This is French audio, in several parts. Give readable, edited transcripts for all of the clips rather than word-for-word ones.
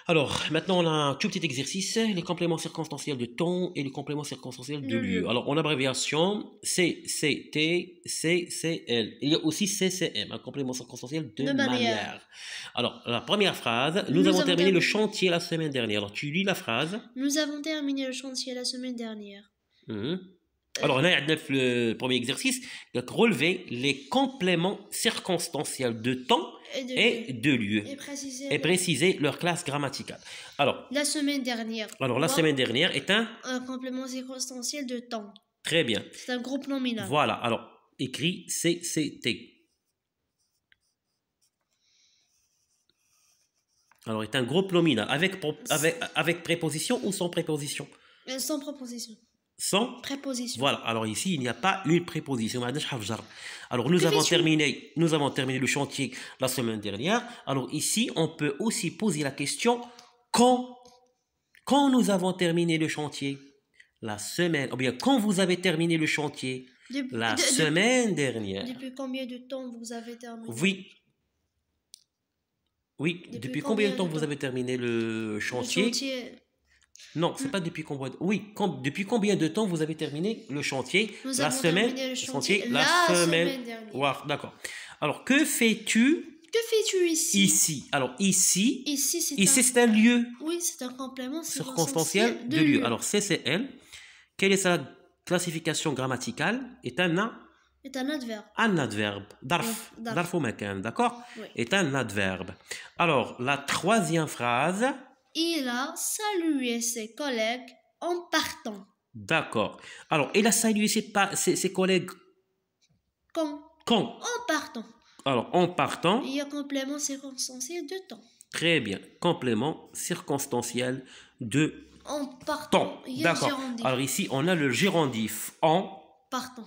Alors, maintenant, on a un tout petit exercice, les compléments circonstanciels de temps et les compléments circonstanciels de lieu. Alors, en abréviation, CCT, CCL. Il y a aussi CCM, un complément circonstanciel de manière. Alors, la première phrase, nous avons terminé le chantier la semaine dernière. Alors, tu lis la phrase. Nous avons terminé le chantier la semaine dernière. Alors, là, le premier exercice, donc relever les compléments circonstanciels de temps et de lieu et préciser leur classe grammaticale. Alors, la semaine dernière. Alors, la semaine dernière est un complément circonstanciel de temps. Très bien. C'est un groupe nominal. Voilà. Alors, écrit CCT. Alors, est un groupe nominal avec préposition ou sans préposition? Sans préposition. Sans préposition. Voilà. Alors ici, il n'y a pas une préposition. Alors nous avons terminé le chantier la semaine dernière. Alors ici, on peut aussi poser la question quand nous avons terminé le chantier? La semaine, ou bien quand vous avez terminé le chantier? La semaine dernière. Depuis combien de temps vous avez terminé? Oui. Depuis combien de temps vous avez terminé le chantier? Non, c'est pas depuis combien. Oui, depuis combien de temps vous avez terminé le chantier? La semaine dernière. Wow, d'accord. Alors, que fais-tu? Que fais-tu ici? Ici. Alors, ici c'est un lieu. Oui, c'est un complément circonstanciel de lieu. Alors, CCL, quelle est sa classification grammaticale? Est un adverbe. Un adverbe. Darf ou makan, d'accord? Oui. Est un adverbe. Alors, la troisième phrase. Il a salué ses collègues en partant. D'accord. Alors, il a salué ses collègues quand? En partant. Alors, en partant. Il y a complément circonstanciel de temps. Très bien. Complément circonstanciel de en partant. D'accord. Alors ici, on a le gérondif. En partant.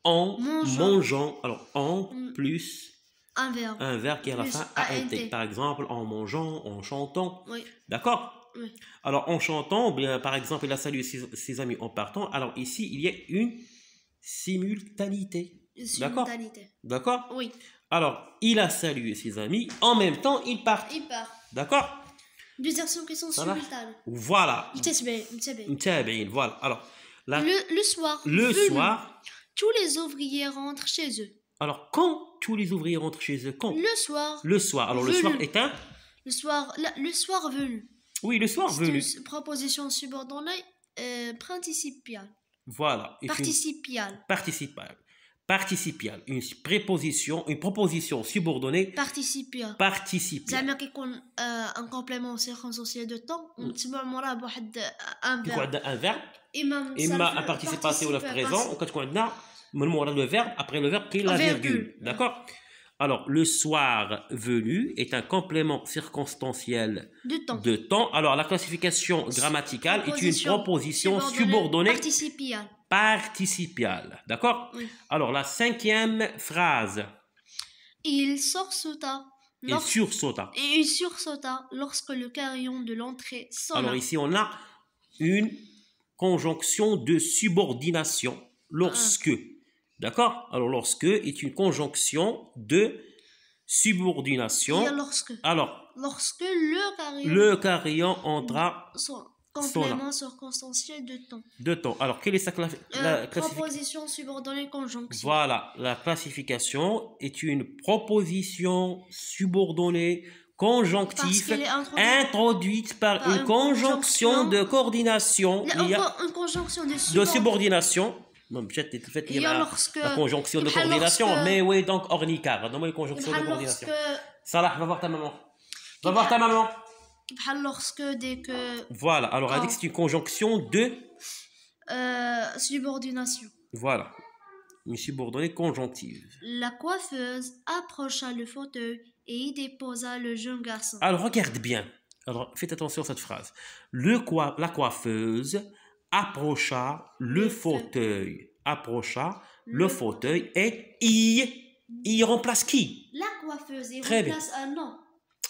En mangeant. Alors, en plus un verbe qui à la fin a été. Par exemple, en mangeant, en chantant. Oui. D'accord? Oui. Alors, en chantant, bien, par exemple, il a salué ses amis en partant. Alors ici, il y a une simultanéité. D'accord? Oui. Alors, il a salué ses amis. En même temps, il part. D'accord? Deux actions qui sont simultanées. Voilà. Voilà. Alors, le soir. Le soir. Tous les ouvriers rentrent chez eux. Alors, quand tous les ouvriers rentrent chez eux? Quand? Le soir. Le soir. Alors, le soir est un? Le soir venu. Oui, le soir venu. C'est une proposition subordonnée participiale. Voilà. Participiale. Une proposition subordonnée. Participiale. زعما كيكون un complément circonstanciel de temps ونتبع موراه بواحد un verbe. إما un participe passé ou le présent وكتكون عندنا من مورا le verbe après le verbe qui la virgule. D'accord? Alors, le soir venu est un complément circonstanciel de temps. Alors, la classification grammaticale est une proposition subordonnée participiale. D'accord? Oui. Alors, la cinquième phrase. Il sursauta lorsque le carillon de l'entrée sonna. Alors, ici, on a une conjonction de subordination. Lorsque. D'accord? Alors, lorsque est une conjonction de subordination. Lorsque le carillon entra. Complément circonstanciel de temps. Alors, quelle est la classification? Proposition subordonnée conjonction. Voilà, la classification est une proposition subordonnée conjonctive introduite par une conjonction de coordination. Il y a une conjonction de subordination. Non, peut-être il y a la conjonction de coordination, mais oui, donc ornicar. Donne-moi une conjonction de coordination. Salah, va voir ta maman. Voilà, alors elle dit que c'est une conjonction de subordination. Voilà, une subordonnée conjonctive. La coiffeuse approcha le fauteuil et y déposa le jeune garçon. Alors regarde bien, alors faites attention à cette phrase. La coiffeuse approcha le fauteuil. Le fauteuil et y remplace qui? La coiffeuse remplace un nom.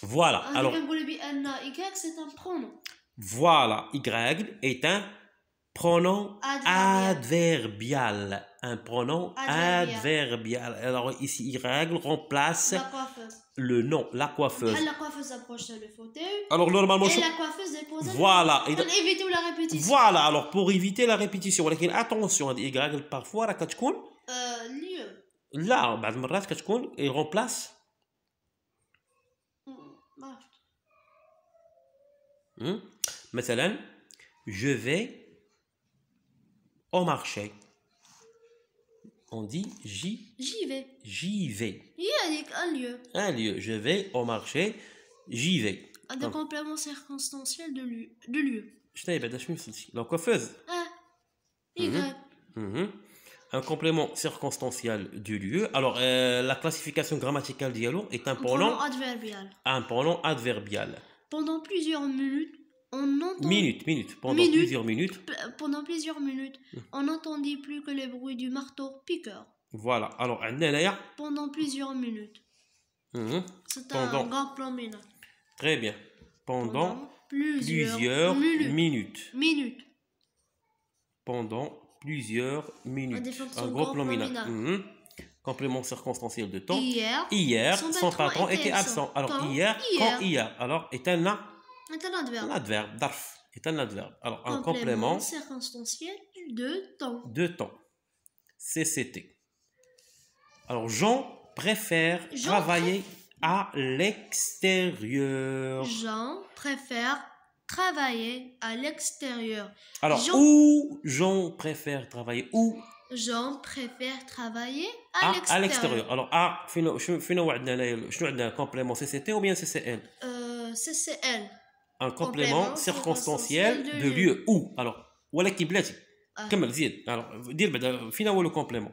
Voilà. Alors, Y, c'est un pronom. Voilà. Y est un pronom adverbial. un pronom adverbial. Alors ici, Y remplace le nom, la coiffeuse. La coiffeuse approche le fauteuil. Alors normalement, et la coiffeuse dépose. Voilà. Pour éviter la répétition. Voilà, alors pour éviter la répétition. Mais attention, Y parfois, la كتكون lieu. لا بعض المرات كتكون il remplace. مثلا je vais au marché. On dit j'y vais. J'y vais. Il y a un lieu. Un lieu. Je vais au marché. J'y vais. Un complément circonstanciel de lieu. Je t'ai dit, la coiffeuse. Y. Un complément circonstanciel du lieu. Alors, la classification grammaticale dialogue est un pronom adverbial. Un pronom adverbial. Pendant plusieurs minutes, on entend... Pendant plusieurs minutes, on n'entendit plus que le bruit du marteau-piqueur. Voilà. Alors, pendant plusieurs minutes. C'est un grand promenade. Très bien. Pendant plusieurs minutes. Pendant plusieurs minutes. Un gros promenade. Complément circonstanciel de temps. Hier, son patron était absent. Alors, quand hier, alors, est un adverbe. Est un adverbe. Alors, un complément circonstanciel de temps. CCT. Alors, Jean préfère travailler à l'extérieur. Jean préfère travailler à l'extérieur. Alors, où Jean préfère travailler? Où Jean préfère travailler à l'extérieur. Alors, شنو عندنا complément CCT ou bien CCL? CCL. Un complément circonstanciel de lieu. Où? Alors, ولكن بلاتي كمل زيد. Alors, دير بعدا فين هو le complément?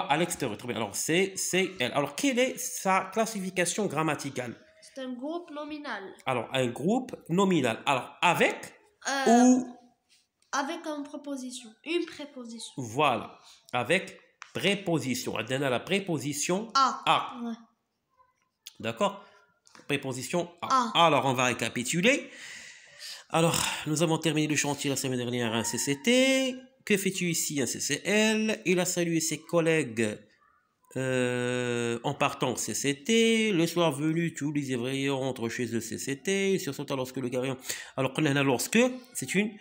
À l'extérieur. Très bien. Alors, CCL. Alors, quelle est sa classification grammaticale? C'est un groupe nominal. Alors, un groupe nominal. Alors, avec ou avec une préposition. Une préposition. Voilà. Avec préposition. On a la préposition à. Ouais. D'accord? Préposition à. Alors, on va récapituler. Alors, nous avons terminé le chantier la semaine dernière, un CCT. Que fais-tu ici, un CCL? Il a salué ses collègues en partant CCT. Le soir venu, tous les ouvriers rentrent chez eux CCT. Ils se sont lorsque le carillon. Alors, lorsque, c'est une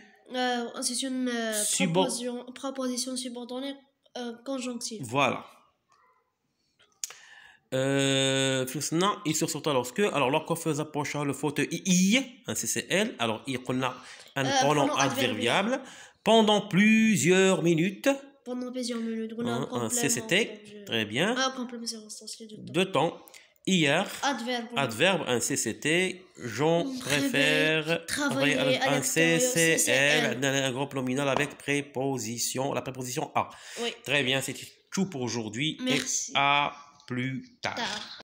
proposition subordonnée conjonctive. Voilà. Il se sont lorsque. Alors, leur coiffeuse approcha le fauteuil un CCL. Alors, il y a un pronom adverbial. Pendant plusieurs minutes. Un CCT. Très bien. Un complément circonstanciel de temps. Hier. Adverbe. Un CCT. Jean préfère travailler à un CCL. Un groupe nominal avec préposition. La préposition à. Oui. Très bien. C'est tout pour aujourd'hui. Merci. Et à plus tard.